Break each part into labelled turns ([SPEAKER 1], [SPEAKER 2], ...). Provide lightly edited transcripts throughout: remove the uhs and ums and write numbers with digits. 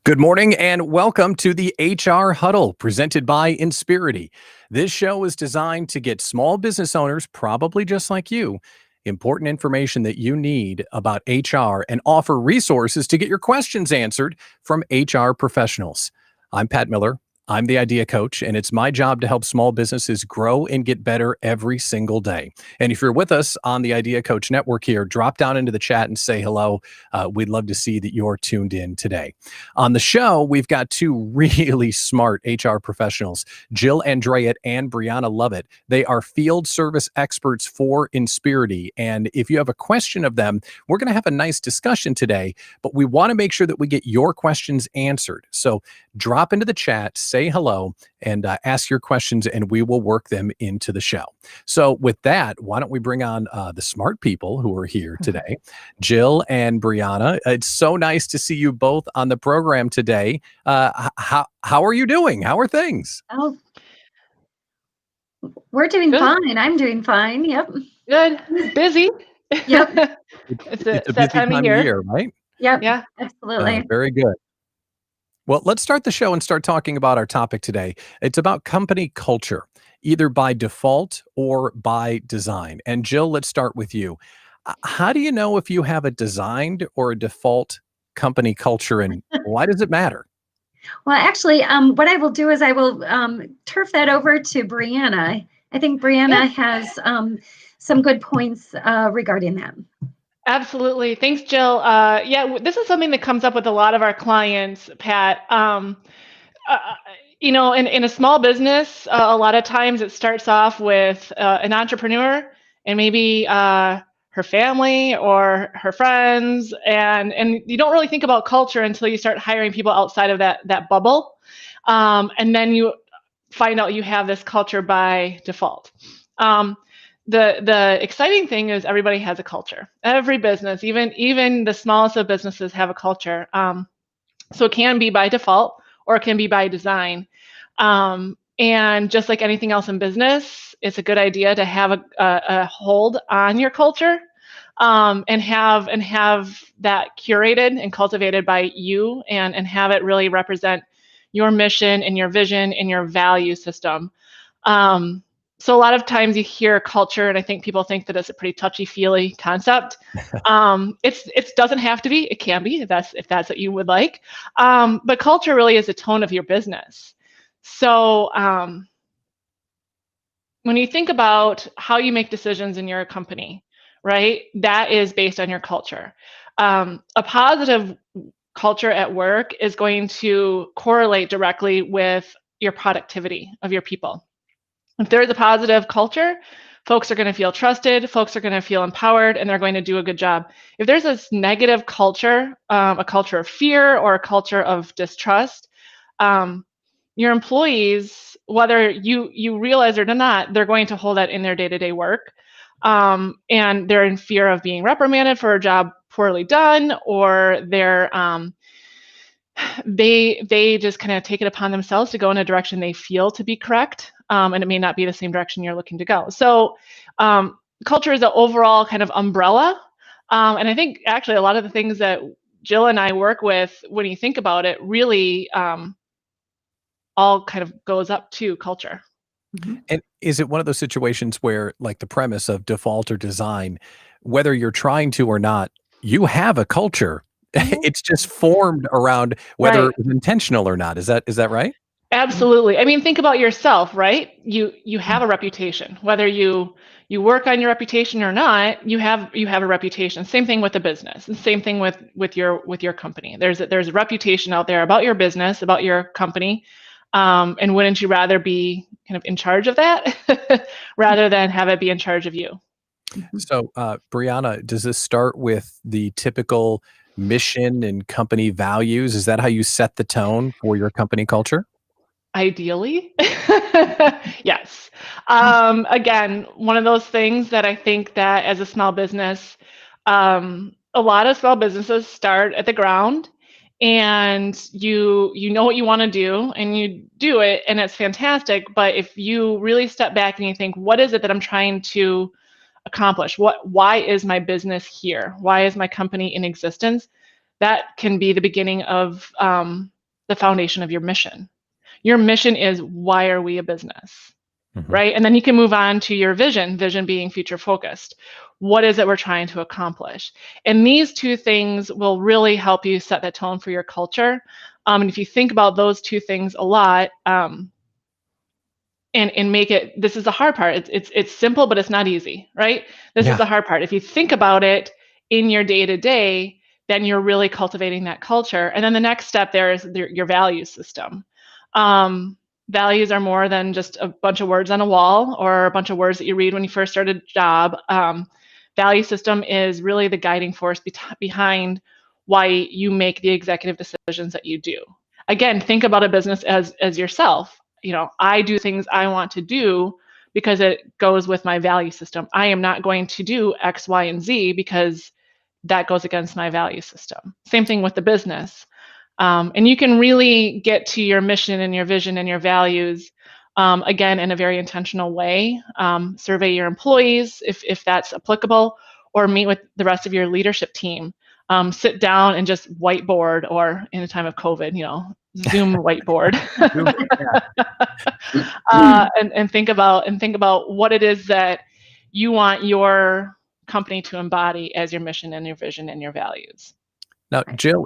[SPEAKER 1] Good morning and welcome to the HR Huddle presented by Insperity. This show is designed to get small business owners, probably just like you, important information that you need about HR and offer resources to get your questions answered from HR professionals. I'm Pat Miller. I'm the Idea Coach, and it's my job to help small businesses grow and get better every single day. And if you're with us on the Idea Coach Network here, drop down into the chat and say hello. We'd love to see that you're tuned in today. On the show, we've got two really smart HR professionals, Jill Andrejat and Brianna Lovett. They are field service experts for Insperity. And if you have a question of them, we're going to have a nice discussion today, but we want to make sure that we get your questions answered. So drop into the chat, say hello, and ask your questions, and we will work them into the show. So with that, why don't we bring on the smart people who are here today, Jill and Brianna. It's so nice to see you both on the program today. How are you doing? How are things?
[SPEAKER 2] Oh, we're doing
[SPEAKER 3] Good.
[SPEAKER 2] fine. I'm doing fine. Yep.
[SPEAKER 3] Good. Busy.
[SPEAKER 2] Yep.
[SPEAKER 1] It's
[SPEAKER 3] It's
[SPEAKER 1] a
[SPEAKER 3] that
[SPEAKER 1] busy
[SPEAKER 3] time of year.
[SPEAKER 1] right?
[SPEAKER 2] Yep.
[SPEAKER 3] Yeah.
[SPEAKER 2] Absolutely.
[SPEAKER 1] Very good. Well, let's start the show and start talking about our topic today. It's about company culture, either by default or by design. And Jill, let's start with you. How do you know if you have a designed or a default company culture, and why does it matter?
[SPEAKER 2] Well, actually, what I will do is I will turf that over to Brianna. I think Brianna has some good points regarding that.
[SPEAKER 3] Absolutely. Thanks, Jill. This is something that comes up with a lot of our clients, Pat. In a small business, a lot of times it starts off with an entrepreneur and maybe her family or her friends, and you don't really think about culture until you start hiring people outside of that bubble, and then you find out you have this culture by default. The exciting thing is everybody has a culture. Every business, even the smallest of businesses, have a culture. So it can be by default or it can be by design. And just like anything else in business, it's a good idea to have a hold on your culture, and have that curated and cultivated by you, and have it really represent your mission and your vision and your value system. So a lot of times you hear culture, and I think people think that it's a pretty touchy-feely concept. It doesn't have to be. It can be if that's what you would like. But culture really is the tone of your business. So when you think about how you make decisions in your company, right, that is based on your culture. A positive culture at work is going to correlate directly with your productivity of your people. If there's a positive culture, folks are going to feel trusted, folks are going to feel empowered, and they're going to do a good job. If there's this negative culture, a culture of fear or a culture of distrust, your employees, whether you realize it or not, they're going to hold that in their day-to-day work. And they're in fear of being reprimanded for a job poorly done, or they just kind of take it upon themselves to go in a direction they feel to be correct, and it may not be the same direction you're looking to go. So culture is an overall kind of umbrella, and I think actually a lot of the things that Jill and I work with, when you think about it, really all kind of goes up to culture.
[SPEAKER 2] Mm-hmm.
[SPEAKER 1] And is it one of those situations where, like the premise of default or design, whether you're trying to or not, you have a culture? It's just formed around whether
[SPEAKER 3] Right.
[SPEAKER 1] it was intentional or not. Is that right?
[SPEAKER 3] Absolutely. I mean, think about yourself, right? You have a reputation. Whether you work on your reputation or not, you have a reputation. Same thing with the business, and same thing with your company. There's a reputation out there about your business, about your company, and wouldn't you rather be kind of in charge of that rather than have it be in charge of you?
[SPEAKER 1] So, Brianna, does this start with the typical mission and company values? Is that how you set the tone for your company culture?
[SPEAKER 3] Ideally, yes. Again, one of those things that I think that as a small business, a lot of small businesses start at the ground, and you know what you want to do, and you do it, and it's fantastic. But if you really step back and you think, what is it that I'm trying to accomplish? Why is my business here? Why is my company in existence? That can be the beginning of the foundation of your mission. Your mission is, why are we a business?
[SPEAKER 1] Mhm.
[SPEAKER 3] Right? And then you can move on to your vision being future focused. What is it we're trying to accomplish? And these two things will really help you set that tone for your culture. And if you think about those two things a lot, and make it, this is the hard part. It's simple, but it's not easy, right? This is
[SPEAKER 1] Yeah.
[SPEAKER 3] the hard part. If you think about it in your day-to-day, then you're really cultivating that culture. And then the next step there is your value system. Values are more than just a bunch of words on a wall or a bunch of words that you read when you first start a job. Value system is really the guiding force behind why you make the executive decisions that you do. Again, think about a business as yourself. I do things I want to do because it goes with my value system. I am not going to do X, Y, and Z because that goes against my value system. Same thing with the business. And you can really get to your mission and your vision and your values, again, in a very intentional way. Survey your employees if that's applicable, or meet with the rest of your leadership team. Sit down and just whiteboard, or in a time of COVID, Zoom whiteboard. And think about what it is that you want your company to embody as your mission and your vision and your values.
[SPEAKER 1] Now, Jill,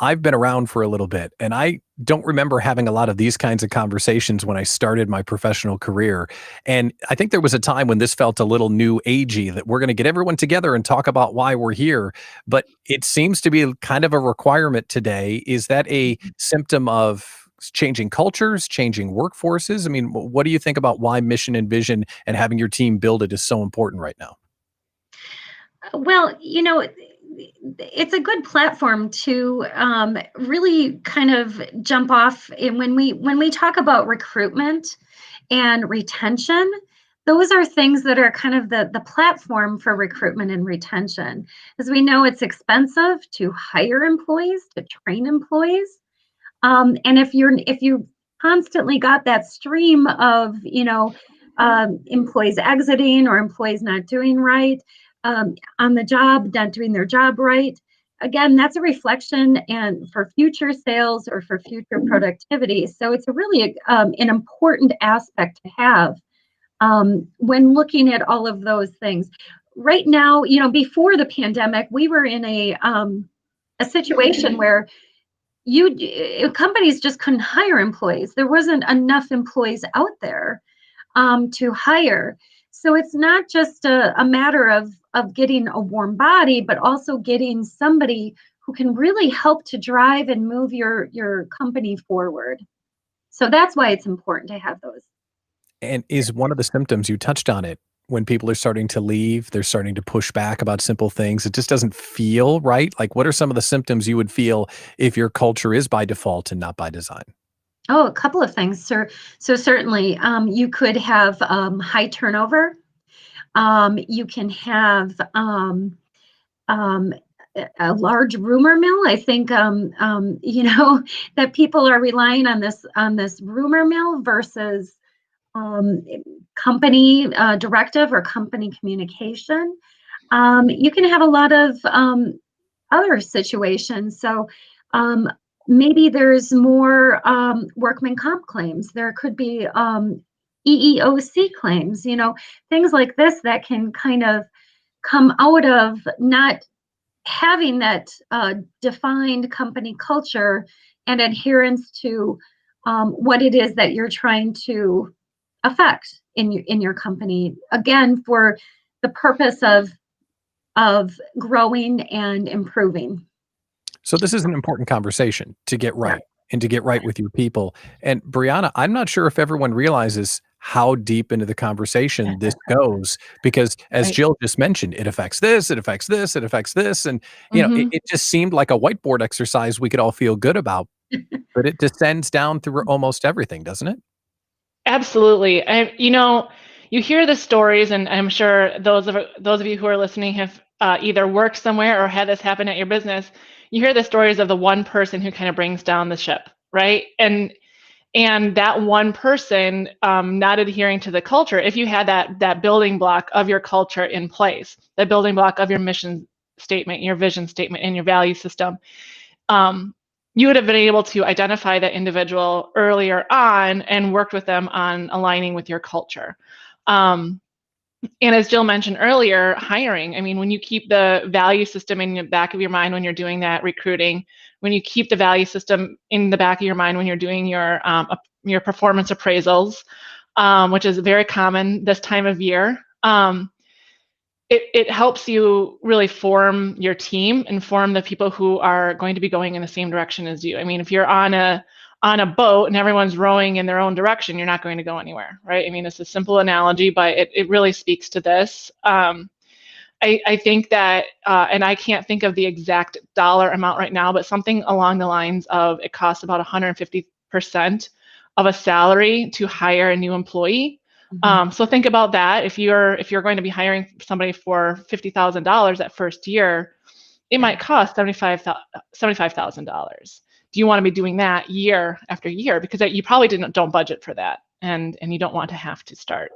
[SPEAKER 1] I've been around for a little bit, and I don't remember having a lot of these kinds of conversations when I started my professional career. And I think there was a time when this felt a little new agey, that we're going to get everyone together and talk about why we're here. But it seems to be kind of a requirement today. Is that a symptom of changing cultures, changing workforces? I mean, what do you think about why mission and vision and having your team build it is so important right now?
[SPEAKER 2] Well, it's a good platform to really kind of jump off. And when we talk about recruitment and retention, those are things that are kind of the platform for recruitment and retention. As we know, it's expensive to hire employees, to train employees. And if you constantly got that stream of employees exiting or employees not doing right on the job, not doing their job right, again, that's a reflection and for future sales or for future productivity. So it's a really an important aspect to have when looking at all of those things. Right now, before the pandemic, we were in a situation where companies just couldn't hire employees. There wasn't enough employees out there to hire. So it's not just a matter of getting a warm body, but also getting somebody who can really help to drive and move your company forward. So that's why it's important to have those.
[SPEAKER 1] And is one of the symptoms, you touched on it, when people are starting to leave, they're starting to push back about simple things. It just doesn't feel right. Like, what are some of the symptoms you would feel if your culture is by default and not by design?
[SPEAKER 2] Oh, a couple of things, sir. So certainly, you could have high turnover. You can have a large rumor mill. I think that people are relying on this rumor mill versus company directive or company communication. You can have a lot of other situations. So maybe there's more workman comp claims. There could be EEOC claims, things like this that can kind of come out of not having that defined company culture and adherence to what it is that you're trying to affect in your company. Again, for the purpose of growing and improving.
[SPEAKER 1] So this is an important conversation to get right and to get right with your people. And Brianna, I'm not sure if everyone realizes how deep into the conversation this goes, because as Jill just mentioned, it affects this, it affects this, it affects this. And, it just seemed like a whiteboard exercise we could all feel good about, but it descends down through almost everything, doesn't it?
[SPEAKER 3] Absolutely. And you hear the stories, and I'm sure those of you who are listening have either worked somewhere or had this happen at your business. You hear the stories of the one person who kind of brings down the ship, right? And that one person not adhering to the culture. If you had that building block of your culture in place, that building block of your mission statement, your vision statement, and your value system, you would have been able to identify that individual earlier on and worked with them on aligning with your culture. And as Jill mentioned earlier, hiring, I mean, when you keep the value system in the back of your mind when you're doing that recruiting, when you keep the value system in the back of your mind when you're doing your performance appraisals, which is very common this time of year, it helps you really form your team and form the people who are going to be going in the same direction as you. I mean, if you're on a boat and everyone's rowing in their own direction, you're not going to go anywhere, right? I mean, it's a simple analogy, but it really speaks to this. I think that, and I can't think of the exact dollar amount right now, but something along the lines of it costs about 150% of a salary to hire a new employee. So think about that. If you're going to be hiring somebody for $50,000 that first year, it might cost $75,000. Do you want to be doing that year after year? Because you probably don't budget for that, and you don't want to have to start.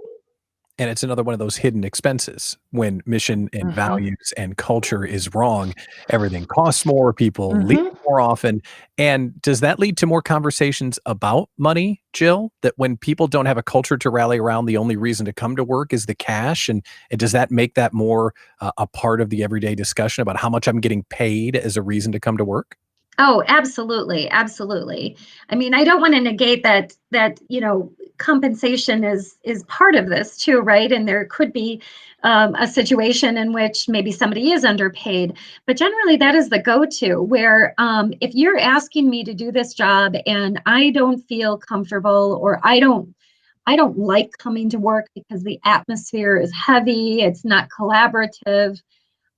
[SPEAKER 1] And it's another one of those hidden expenses when mission and values and culture is wrong. Everything costs more, people leave more often. And does that lead to more conversations about money, Jill? That when people don't have a culture to rally around, the only reason to come to work is the cash? And does that make that more a part of the everyday discussion about how much I'm getting paid as a reason to come to work?
[SPEAKER 2] Oh, absolutely. Absolutely. I mean, I don't want to negate that, compensation is part of this too, right? And there could be a situation in which maybe somebody is underpaid, but generally that is the go-to where if you're asking me to do this job and I don't feel comfortable, or I don't like coming to work because the atmosphere is heavy, it's not collaborative,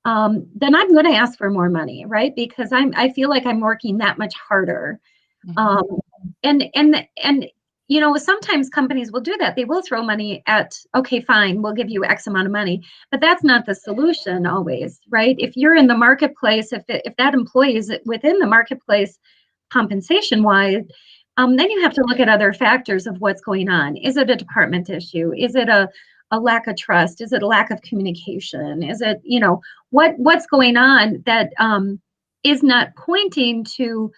[SPEAKER 2] then I'm going to ask for more money, right? Because I feel like I'm working that much harder. And sometimes companies will do that. They will throw money at, okay, fine, we'll give you X amount of money, but that's not the solution always, right? If you're in the marketplace, if that employee is within the marketplace compensation wise, then you have to look at other factors of what's going on. Is it a department issue? Is it a lack of trust? Is it a lack of communication? Is it, what's going on that is not pointing to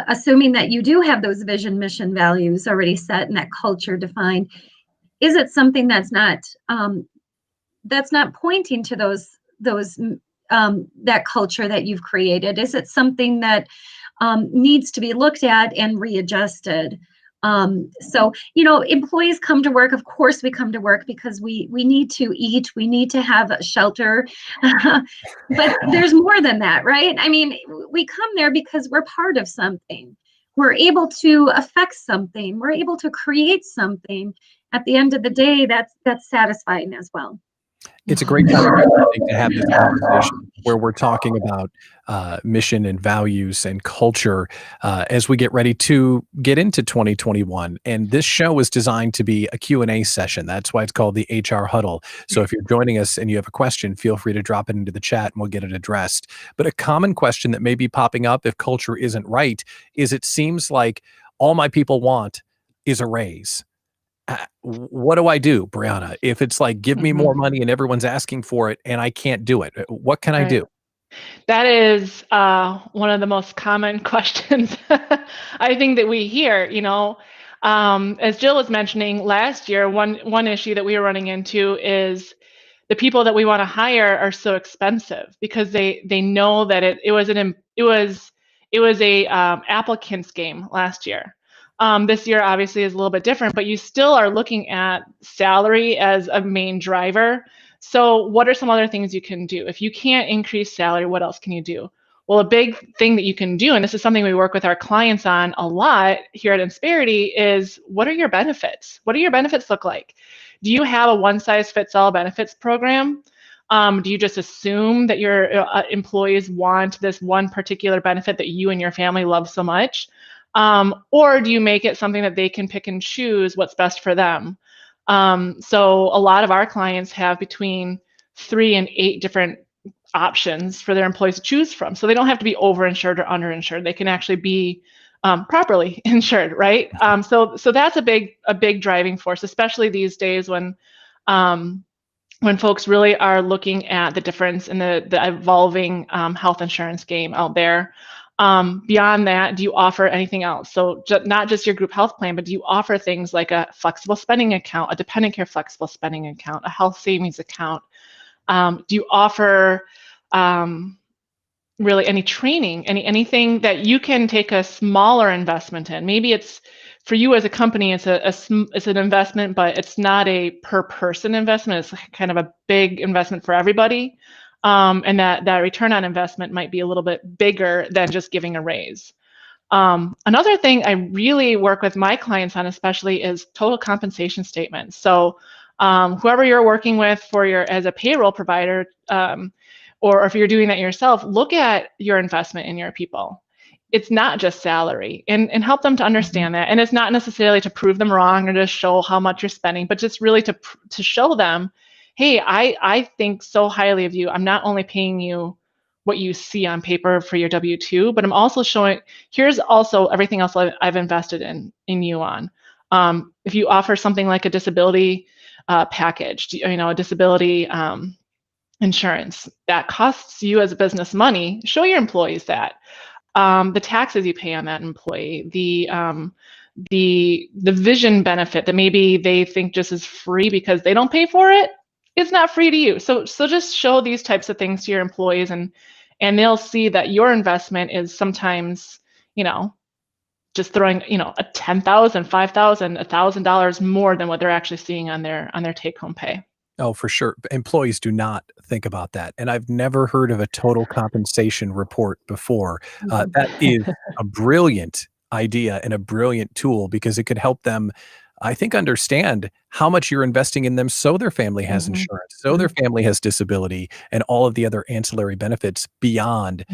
[SPEAKER 2] assuming that you do have those vision, mission, values already set and that culture defined? Is it something that's not pointing to those that culture that you've created? Is it something that needs to be looked at and readjusted? So, employees come to work. Of course, we come to work because we need to eat. We need to have a shelter. But there's more than that, right? I mean, we come there because we're part of something. We're able to affect something. We're able to create something. At the end of the day, that's satisfying as well.
[SPEAKER 1] It's a great time to have this conversation where we're talking about mission and values and culture as we get ready to get into 2021. And this show is designed to be a Q&A session. That's why it's called the HR Huddle. So if you're joining us and you have a question, feel free to drop it into the chat and we'll get it addressed. But a common question that may be popping up if culture isn't right is it seems like all my people want is a raise. What do I do, Brianna? If it's like, give me more money and everyone's asking for it and I can't do it, what can I do?
[SPEAKER 3] That is one of the most common questions I think that we hear, as Jill was mentioning last year, one issue that we were running into is the people that we want to hire are so expensive because they know that it was a applicant's game last year. This year obviously is a little bit different, but you still are looking at salary as a main driver. So what are some other things you can do? If you can't increase salary, what else can you do? Well, a big thing that you can do, and this is something we work with our clients on a lot here at Insperity, is what are your benefits? What do your benefits look like? Do you have a one-size-fits-all benefits program? Do you just assume that your employees want this one particular benefit that you and your family love so much? Or do you make it something that they can pick and choose what's best for them? So a lot of our clients have between 3 and 8 different options for their employees to choose from. So they don't have to be overinsured or underinsured. They can actually be properly insured, right? So that's a big driving force, especially these days when folks really are looking at the difference in the evolving health insurance game out there. Beyond that, do you offer anything else? So not just your group health plan, but do you offer things like a flexible spending account, a dependent care flexible spending account, a health savings account? Do you offer really any training, anything that you can take a smaller investment in? Maybe it's for you as a company, it's an investment, but it's not a per person investment. It's kind of a big investment for everybody. And that return on investment might be a little bit bigger than just giving a raise. Another thing I really work with my clients on especially is total compensation statements. So whoever you're working with as a payroll provider, or if you're doing that yourself, look at your investment in your people. It's not just salary, and help them to understand that. And it's not necessarily to prove them wrong or to show how much you're spending, but just really to show them, hey, I think so highly of you. I'm not only paying you what you see on paper for your W-2, but I'm also showing, here's also everything else I've invested in you on. If you offer something like a disability package, a disability insurance that costs you as a business money, show your employees that. The taxes you pay on that employee, the vision benefit that maybe they think just is free because they don't pay for it, it's not free to you. So just show these types of things to your employees, and they'll see that your investment is sometimes, just throwing, a $10,000, $5,000, $1,000 more than what they're actually seeing on their take-home pay.
[SPEAKER 1] Oh, for sure. Employees do not think about that. And I've never heard of a total compensation report before. That is a brilliant idea and a brilliant tool, because it could help them, I think, understand how much you're investing in them, so their family has insurance, so their family has disability, and all of the other ancillary benefits beyond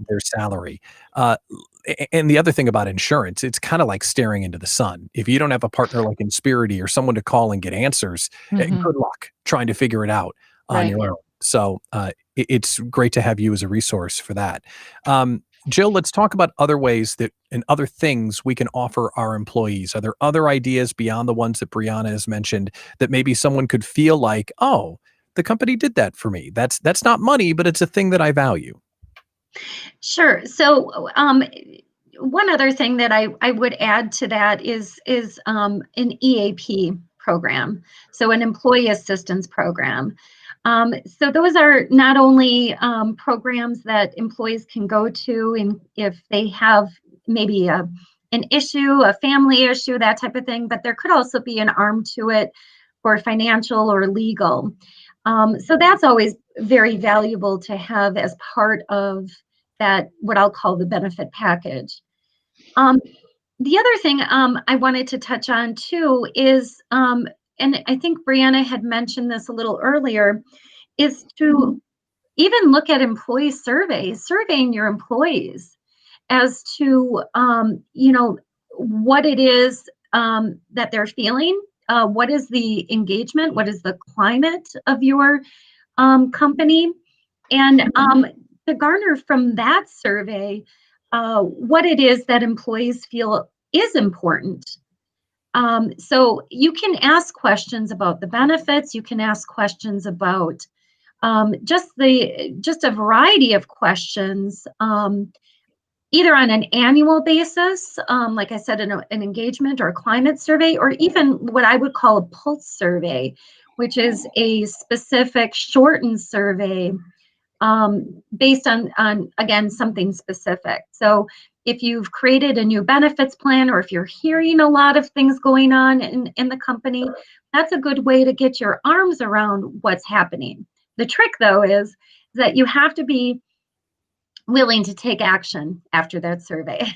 [SPEAKER 1] their salary. And the other thing about insurance, it's kind of like staring into the sun. If you don't have a partner like Insperity or someone to call and get answers, good luck trying to figure it out on your own. So it's great to have you as a resource for that. Jill, let's talk about other ways and other things we can offer our employees. Are there other ideas beyond the ones that Brianna has mentioned that maybe someone could feel like, oh, the company did that for me? That's not money, but it's a thing that I value.
[SPEAKER 2] Sure. So one other thing that I would add to that is an EAP program, so an employee assistance program. So those are not only programs that employees can go to if they have maybe an issue, a family issue, that type of thing, but there could also be an arm to it for financial or legal. So that's always very valuable to have as part of that, what I'll call the benefit package. The other thing I wanted to touch on too is, and I think Brianna had mentioned this a little earlier, is to even look at employee surveys, surveying your employees as to, what it is that they're feeling, what is the engagement, what is the climate of your company, and to garner from that survey what it is that employees feel is important. So you can ask questions about the benefits. You can ask questions about just a variety of questions, either on an annual basis, like I said, an engagement or a climate survey, or even what I would call a pulse survey, which is a specific shortened survey based on again, something specific. So if you've created a new benefits plan, or if you're hearing a lot of things going on in the company, that's a good way to get your arms around what's happening. The trick, though, is that you have to be willing to take action after that survey.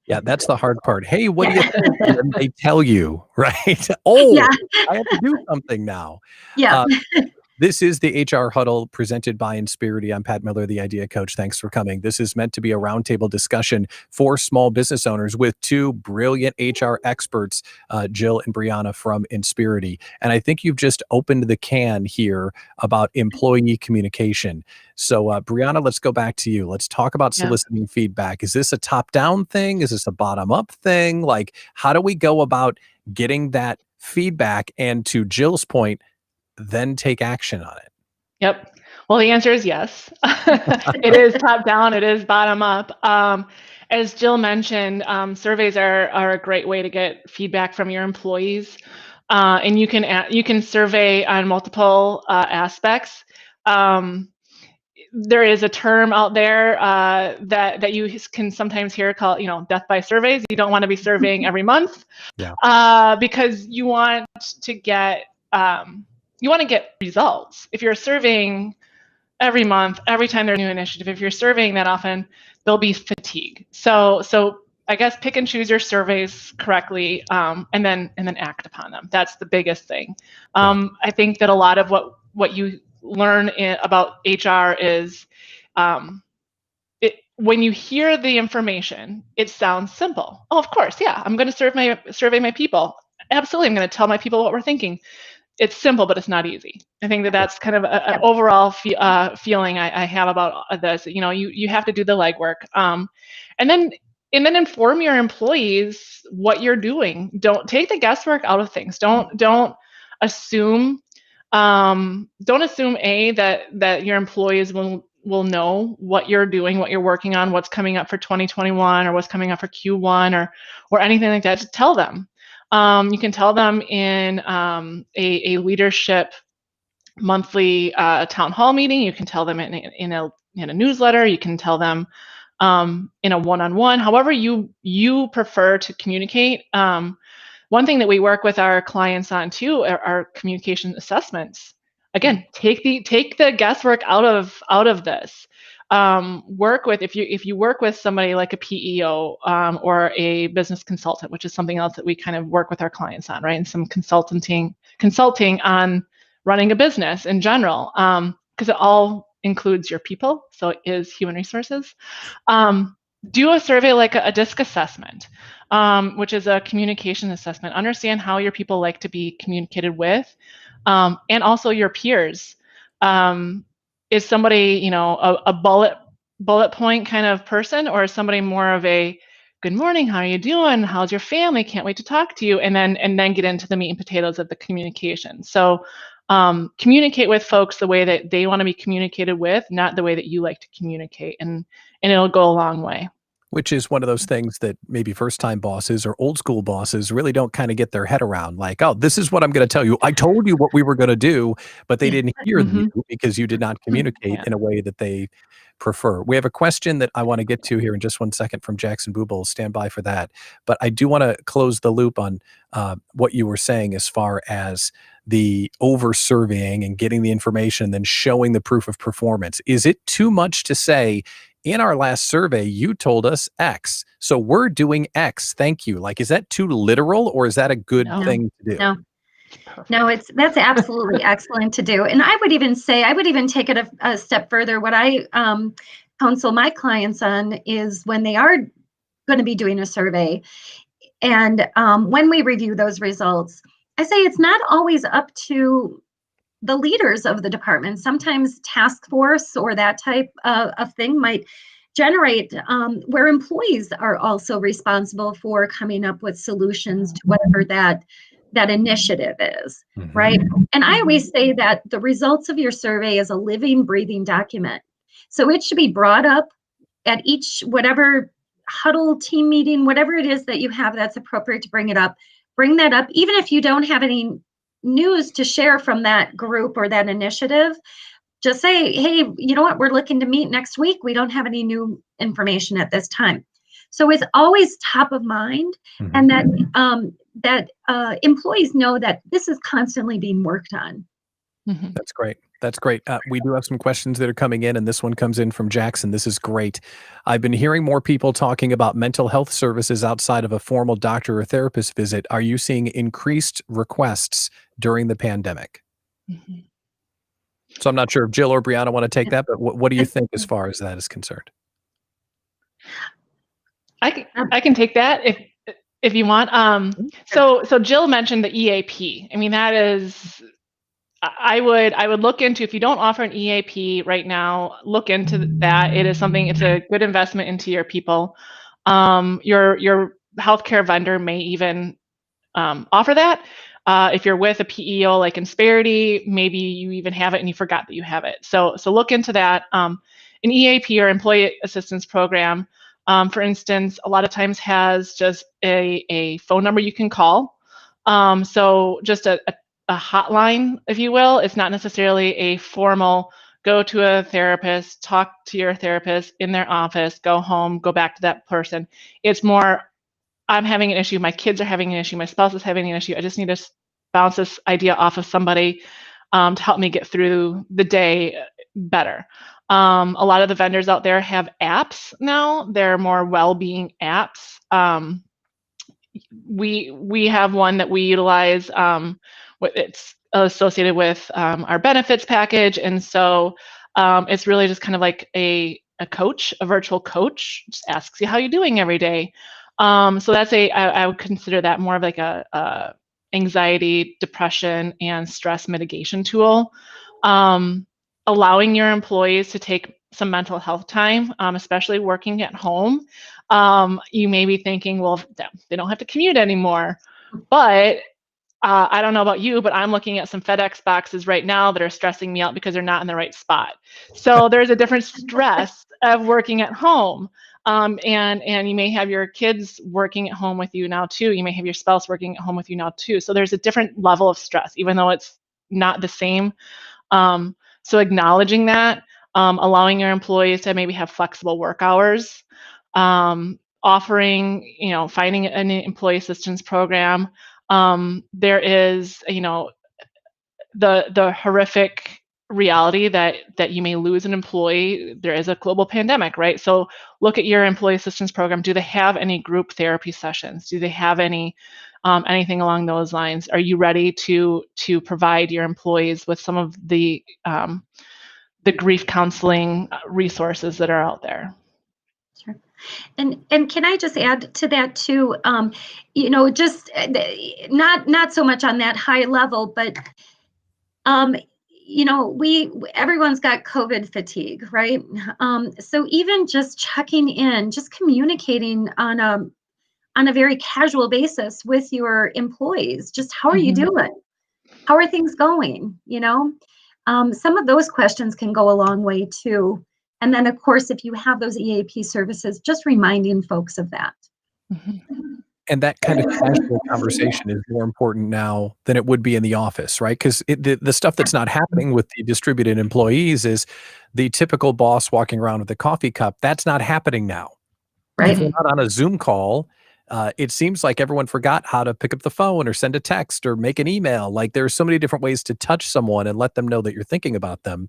[SPEAKER 1] Yeah, that's the hard part. Hey, what do you think? And then they tell you, right? Oh,
[SPEAKER 2] Yeah.
[SPEAKER 1] I have to do something now.
[SPEAKER 2] Yeah.
[SPEAKER 1] This is the HR Huddle presented by Insperity. I'm Pat Miller, the Idea Coach. Thanks for coming. This is meant to be a roundtable discussion for small business owners with two brilliant HR experts, Jill and Brianna from Insperity. And I think you've just opened the can here about employee communication. So Brianna, let's go back to you. Let's talk about soliciting feedback. Is this a top-down thing? Is this a bottom-up thing? Like, how do we go about getting that feedback? And to Jill's point, then take action on it?
[SPEAKER 3] Yep. Well, the answer is yes. It is top down. It is bottom up. As Jill mentioned, surveys are a great way to get feedback from your employees, and you can survey on multiple aspects. There is a term out there that you can sometimes hear called, death by surveys. You don't want to be surveying every month, because you want to get results. If you're surveying every month, every time there's a new initiative, if you're surveying that often, there'll be fatigue. So I guess pick and choose your surveys correctly, and then act upon them. That's the biggest thing. I think that a lot of what you learn about HR is, when you hear the information, it sounds simple. Oh, of course, yeah, I'm going to survey my people. Absolutely, I'm going to tell my people what we're thinking. It's simple, but it's not easy. I think that's kind of an overall feeling I have about this. You have to do the legwork, and then inform your employees what you're doing. Don't take the guesswork out of things. Don't assume. Don't assume that your employees will know what you're doing, what you're working on, what's coming up for 2021, or what's coming up for Q1, or anything like that. Just tell them. You can tell them in a leadership monthly town hall meeting. You can tell them in a newsletter. You can tell them in a one-on-one. However you prefer to communicate. One thing that we work with our clients on too are communication assessments. Again, take the guesswork out of this. Work with if you work with somebody like a PEO or a business consultant, which is something else that we kind of work with our clients on, right? And some consulting on running a business in general, because it all includes your people, so it is human resources. Do a survey like a DISC assessment, which is a communication assessment. Understand how your people like to be communicated with, and also your peers. Is somebody, a bullet point kind of person, or is somebody more of a good morning, how are you doing? How's your family? Can't wait to talk to you. And then get into the meat and potatoes of the communication. So communicate with folks the way that they want to be communicated with, not the way that you like to communicate. And it'll go a long way.
[SPEAKER 1] Which is one of those things that maybe first-time bosses or old school bosses really don't kind of get their head around. Like, oh, this is what I'm going to tell you. I told you what we were going to do, but they didn't hear you because you did not communicate in a way that they prefer. We have a question that I want to get to here in just 1 second from Jackson Booble. Stand by for that. But I do want to close the loop on what you were saying as far as the over-surveying and getting the information and then showing the proof of performance. Is it too much to say, in our last survey, you told us X, so we're doing X, thank you? Like, is that too literal, or is that a good thing to do?
[SPEAKER 2] No, that's absolutely excellent to do. And I would even take it a step further. What I counsel my clients on is when they are going to be doing a survey, and when we review those results, I say it's not always up to the leaders of the department. Sometimes task force or that type of thing might generate where employees are also responsible for coming up with solutions to whatever that initiative is, right? And I always say that the results of your survey is a living, breathing document. So it should be brought up at each, whatever huddle, team meeting, whatever it is that you have that's appropriate to bring it up. Bring that up, even if you don't have any news to share from that group or that initiative. Just say, hey, you know what, we're looking to meet next week. We don't have any new information at this time. So it's always top of mind, and that employees know that this is constantly being worked on.
[SPEAKER 1] That's great. That's great. We do have some questions that are coming in, and this one comes in from Jackson. This is great. I've been hearing more people talking about mental health services outside of a formal doctor or therapist visit. Are you seeing increased requests during the pandemic? So I'm not sure if Jill or Brianna want to take that, but what do you think as far as that is concerned?
[SPEAKER 3] I can take that if you want. So Jill mentioned the EAP. I mean, that is, I would look into, if you don't offer an EAP right now, look into that. It's a good investment into your people. Your healthcare vendor may even offer that. If you're with a PEO like Insperity, maybe you even have it and you forgot that you have it. So look into that. An EAP or Employee Assistance Program, for instance, a lot of times has just a phone number you can call. So just a hotline, if you will. It's not necessarily a formal go to a therapist, talk to your therapist in their office, go home, go back to that person. It's more, I'm having an issue, my kids are having an issue, my spouse is having an issue. I just need to bounce this idea off of somebody to help me get through the day better. A lot of the vendors out there have apps now. They're more well-being apps. We have one that we utilize. It's associated with our benefits package, and so it's really just kind of like a coach, a virtual coach, just asks you how you're doing every day. So that's I would consider that more of like a anxiety, depression, and stress mitigation tool. Allowing your employees to take some mental health time, especially working at home. You may be thinking, well, they don't have to commute anymore. But I don't know about you, but I'm looking at some FedEx boxes right now that are stressing me out because they're not in the right spot. So there's a different stress of working at home. And you may have your kids working at home with you now too. You may have your spouse working at home with you now too. So there's a different level of stress, even though it's not the same. So acknowledging that, allowing your employees to maybe have flexible work hours, offering, finding an employee assistance program. There is, the horrific reality that you may lose an employee. There is a global pandemic, right? So look at your employee assistance program. Do they have any group therapy sessions? Do they have any anything along those lines? Are you ready to provide your employees with some of the grief counseling resources that are out there?
[SPEAKER 2] Sure. And can I just add to that too? Just not so much on that high level, but everyone's got COVID fatigue, right? So even just checking in, just communicating on a very casual basis with your employees, just how are you doing? How are things going? Some of those questions can go a long way too. And then, of course, if you have those EAP services, just reminding folks of that.
[SPEAKER 1] And that kind of casual conversation is more important now than it would be in the office, right? Because the stuff that's not happening with the distributed employees is the typical boss walking around with a coffee cup. That's not happening now.
[SPEAKER 2] Right.
[SPEAKER 1] If we're not on a Zoom call, it seems like everyone forgot how to pick up the phone or send a text or make an email. Like there's so many different ways to touch someone and let them know that you're thinking about them.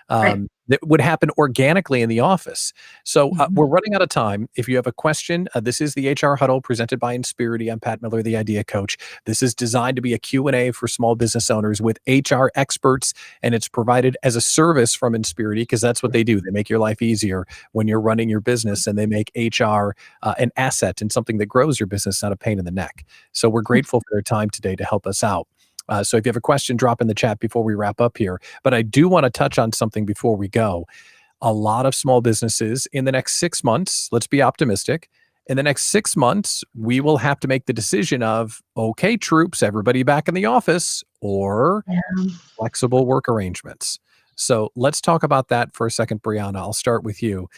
[SPEAKER 2] Right.
[SPEAKER 1] That would happen organically in the office. So we're running out of time. If you have a question, this is the HR Huddle presented by Insperity. I'm Pat Miller, the Idea Coach. This is designed to be a Q&A for small business owners with HR experts, and it's provided as a service from Insperity because that's what they do. They make your life easier when you're running your business, and they make HR an asset and something that grows your business, not a pain in the neck. So we're grateful for their time today to help us out. So if you have a question, drop in the chat before we wrap up here. But I do want to touch on something before we go. A lot of small businesses in the next 6 months, let's be optimistic, in the next 6 months, we will have to make the decision of, okay, troops, everybody back in the office, or flexible work arrangements. So let's talk about that for a second, Brianna. I'll start with you.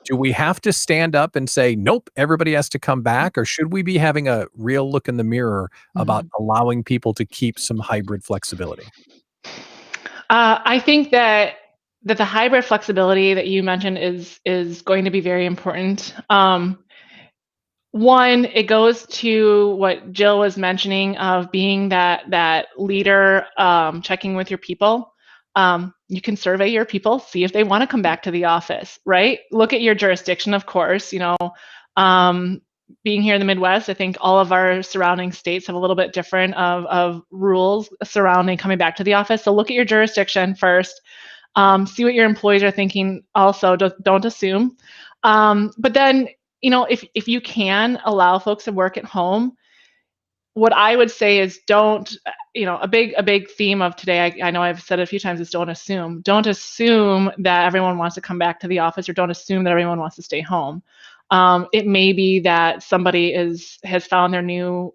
[SPEAKER 1] Do we have to stand up and say, nope, everybody has to come back? Or should we be having a real look in the mirror about allowing people to keep some hybrid flexibility?
[SPEAKER 3] I think that the hybrid flexibility that you mentioned is going to be very important. One, it goes to what Jill was mentioning of being that leader, checking with your people. You can survey your people, see if they want to come back to the office, right? Look at your jurisdiction, of course. Being here in the Midwest, I think all of our surrounding states have a little bit different of rules surrounding coming back to the office. So look at your jurisdiction first. See what your employees are thinking. Also, don't assume. But then, if you can allow folks to work at home, what I would say is don't, a big theme of today, I know I've said it a few times, is don't assume. Don't assume that everyone wants to come back to the office, or don't assume that everyone wants to stay home. It may be that somebody has found their new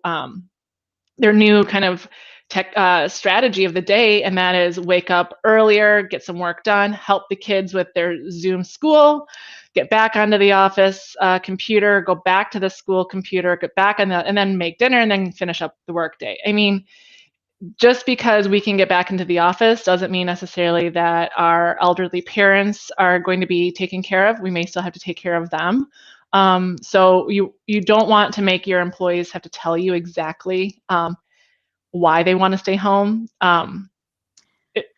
[SPEAKER 3] new kind of tech strategy of the day, and that is wake up earlier, get some work done, help the kids with their Zoom school, get back onto the office computer, go back to the school computer, get back on and then make dinner and then finish up the work day. I mean, just because we can get back into the office doesn't mean necessarily that our elderly parents are going to be taken care of. We may still have to take care of them. So you don't want to make your employees have to tell you exactly why they want to stay home.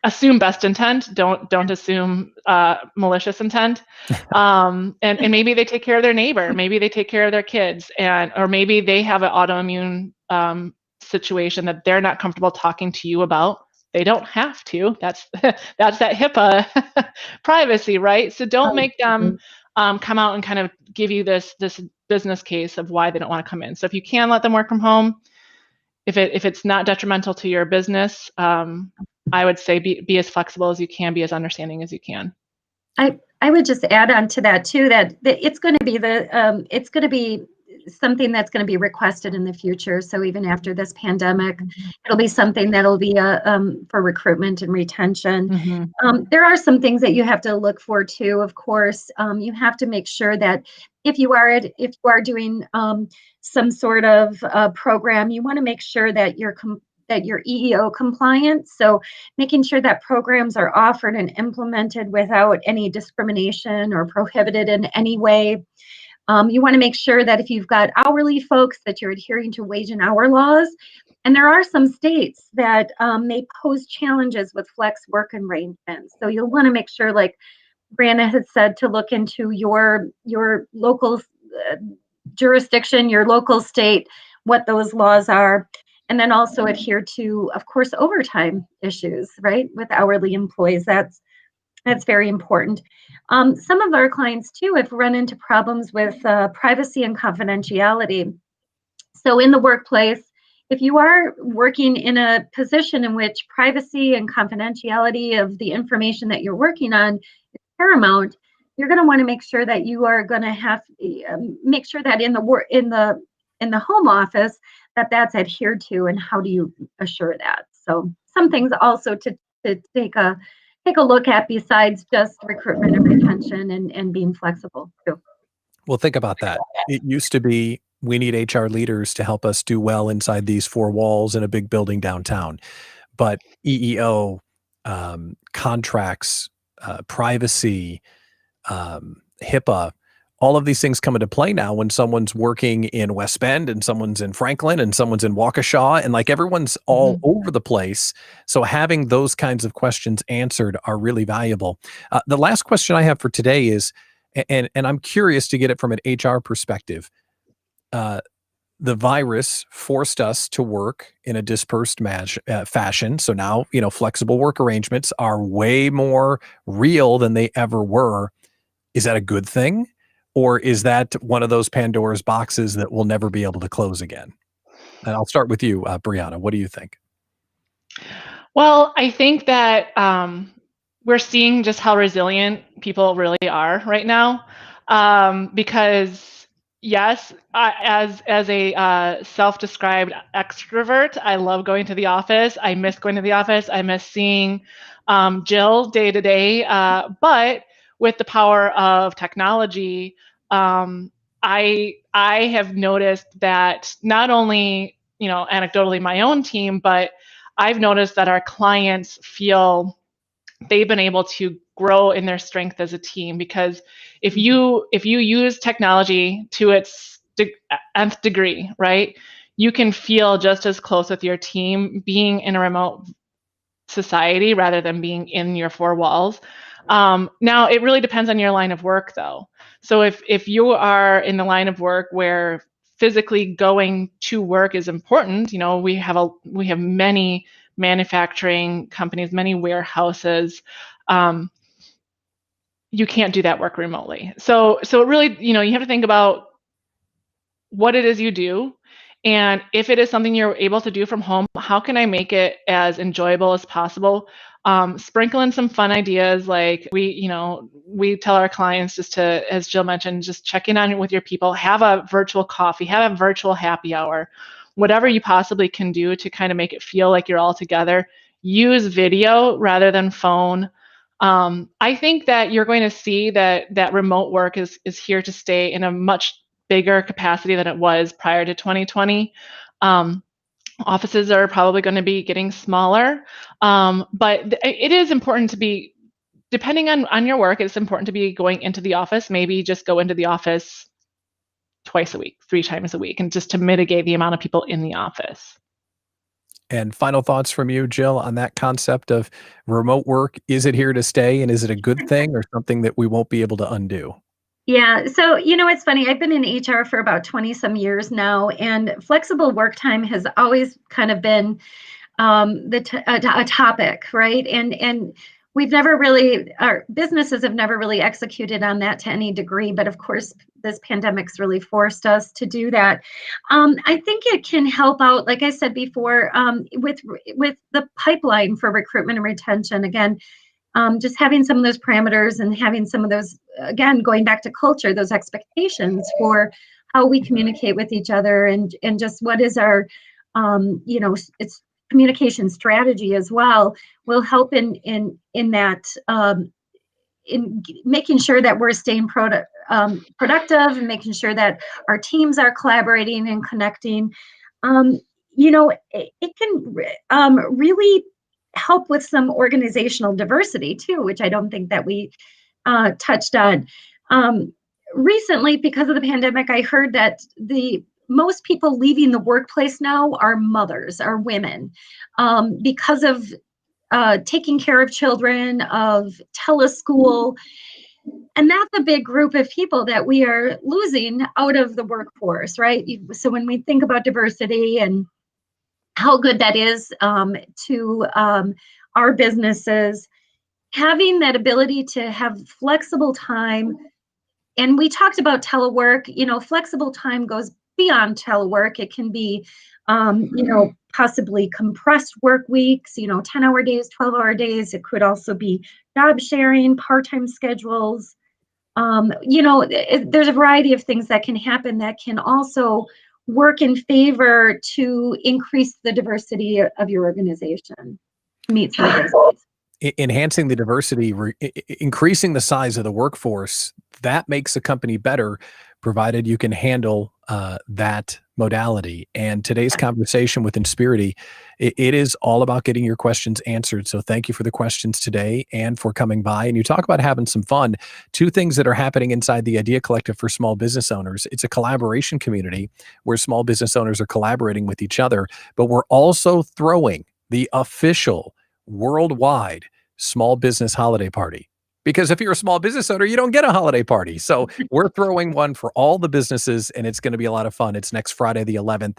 [SPEAKER 3] Assume best intent. Don't assume malicious intent. And maybe they take care of their neighbor. Maybe they take care of their kids, or maybe they have an autoimmune situation that they're not comfortable talking to you about. They don't have to. That's that HIPAA privacy, right? So don't make them come out and kind of give you this business case of why they don't want to come in. So if you can let them work from home, if it's not detrimental to your business, I would say be as flexible as you can, be as understanding as you can.
[SPEAKER 2] I would just add on to that too, that it's going to be it's going to be something that's going to be requested in the future. So even after this pandemic, it'll be something that'll be for recruitment and retention.
[SPEAKER 3] Mm-hmm.
[SPEAKER 2] There are some things that you have to look for too. Of course, you have to make sure that if you are doing some sort of program, you want to make sure that you're EEO compliant. So making sure that programs are offered and implemented without any discrimination or prohibited in any way. You want to make sure that if you've got hourly folks, that you're adhering to wage and hour laws. And there are some states that may pose challenges with flex work arrangements. So you'll want to make sure, like Brianna had said, to look into your local jurisdiction, your local state, what those laws are. And then also adhere to, of course, overtime issues, right, with hourly employees. That's very important. Some of our clients, too, have run into problems with privacy and confidentiality. So in the workplace, if you are working in a position in which privacy and confidentiality of the information that you're working on is paramount, you're going to want to make sure that you are going to have make sure that in the home office that's adhered to, and how do you assure that? So some things also to take a look at besides just recruitment and retention and being flexible too.
[SPEAKER 1] Well, think about that. It used to be we need HR leaders to help us do well inside these four walls in a big building downtown. But EEO, contracts, privacy, HIPAA, all of these things come into play now when someone's working in West Bend and someone's in Franklin and someone's in Waukesha, and like everyone's all over the place. So having those kinds of questions answered are really valuable. The last question I have for today is, and I'm curious to get it from an HR perspective. The virus forced us to work in a dispersed fashion. So now, flexible work arrangements are way more real than they ever were. Is that a good thing? Or is that one of those Pandora's boxes that we'll never be able to close again? And I'll start with you, Brianna. What do you think?
[SPEAKER 3] Well, I think that we're seeing just how resilient people really are right now. Because yes, as a self-described extrovert, I love going to the office. I miss going to the office. I miss seeing Jill day to day. But with the power of technology, I have noticed that not only, anecdotally my own team, but I've noticed that our clients feel they've been able to grow in their strength as a team, because if you use technology to its nth degree, right, you can feel just as close with your team being in a remote society rather than being in your four walls. Now, it really depends on your line of work, though. So if you are in the line of work where physically going to work is important, we have many manufacturing companies, many warehouses. You can't do that work remotely. So it really, you have to think about what it is you do. And if it is something you're able to do from home, how can I make it as enjoyable as possible? Sprinkle in some fun ideas, like we tell our clients just to, as Jill mentioned, just check in on it with your people, have a virtual coffee, have a virtual happy hour, whatever you possibly can do to kind of make it feel like you're all together. Use video rather than phone. I think that you're going to see that remote work is here to stay in a much bigger capacity than it was prior to 2020. Offices are probably going to be getting smaller, but it is important to be, depending on your work, it's important to be going into the office. Maybe just go into the office twice a week, 3 times a week, and just to mitigate the amount of people in the office.
[SPEAKER 1] And final thoughts from you, Jill, on that concept of remote work. Is it here to stay, and is it a good thing or something that we won't be able to undo?
[SPEAKER 2] Yeah. So, it's funny. I've been in HR for about 20 some years now, and flexible work time has always kind of been a topic, right? And we've never really, our businesses have never really executed on that to any degree. But of course, this pandemic's really forced us to do that. I think it can help out, like I said before, with the pipeline for recruitment and retention. Again, just having some of those parameters and having some of those, again, going back to culture, those expectations for how we communicate with each other, and just what is our, it's communication strategy as well, will help in that, in making sure that we're staying productive, and making sure that our teams are collaborating and connecting. It can really help with some organizational diversity too, which I don't think that we touched on. Recently, because of the pandemic, I heard that the most people leaving the workplace now are mothers, are women, because of taking care of children, of teleschool. And that's a big group of people that we are losing out of the workforce, right? So when we think about diversity and how good that is to our businesses, having that ability to have flexible time. And we talked about telework. Flexible time goes beyond telework. It can be, possibly compressed work weeks, 10-hour days, 12-hour days. It could also be job sharing, part-time schedules. There's a variety of things that can happen that can also work in favor to increase the diversity of your organization, meet some of those needs.
[SPEAKER 1] Enhancing the diversity, increasing the size of the workforce, that makes a company better, provided you can handle that modality. And today's conversation with Insperity, it is all about getting your questions answered. So thank you for the questions today and for coming by. And you talk about having some fun. 2 things that are happening inside the Idea Collective for small business owners. It's a collaboration community where small business owners are collaborating with each other, but we're also throwing the official worldwide small business holiday party. Because if you're a small business owner, you don't get a holiday party. So we're throwing one for all the businesses, and it's going to be a lot of fun. It's next Friday, the 11th.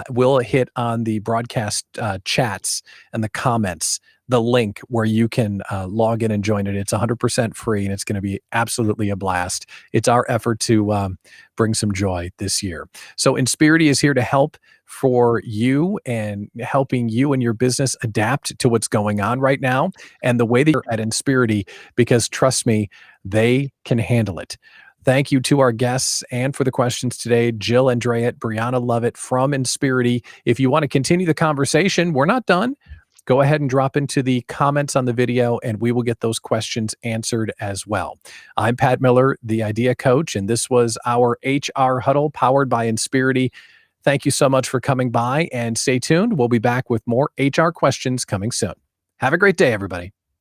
[SPEAKER 1] We'll hit on the broadcast chats and the comments, the link where you can log in and join it. It's 100% free, and it's going to be absolutely a blast. It's our effort to bring some joy this year. So Insperity is here to help for you and helping you and your business adapt to what's going on right now and the way that you're at Insperity, because trust me, they can handle it. Thank you to our guests and for the questions today, Jill, Andrejat, Brianna Lovett from Insperity. If you want to continue the conversation, we're not done. Go ahead and drop into the comments on the video, and we will get those questions answered as well. I'm Pat Miller, the Idea Coach, and this was our HR Huddle powered by Insperity. Thank you so much for coming by, and stay tuned. We'll be back with more HR questions coming soon. Have a great day, everybody.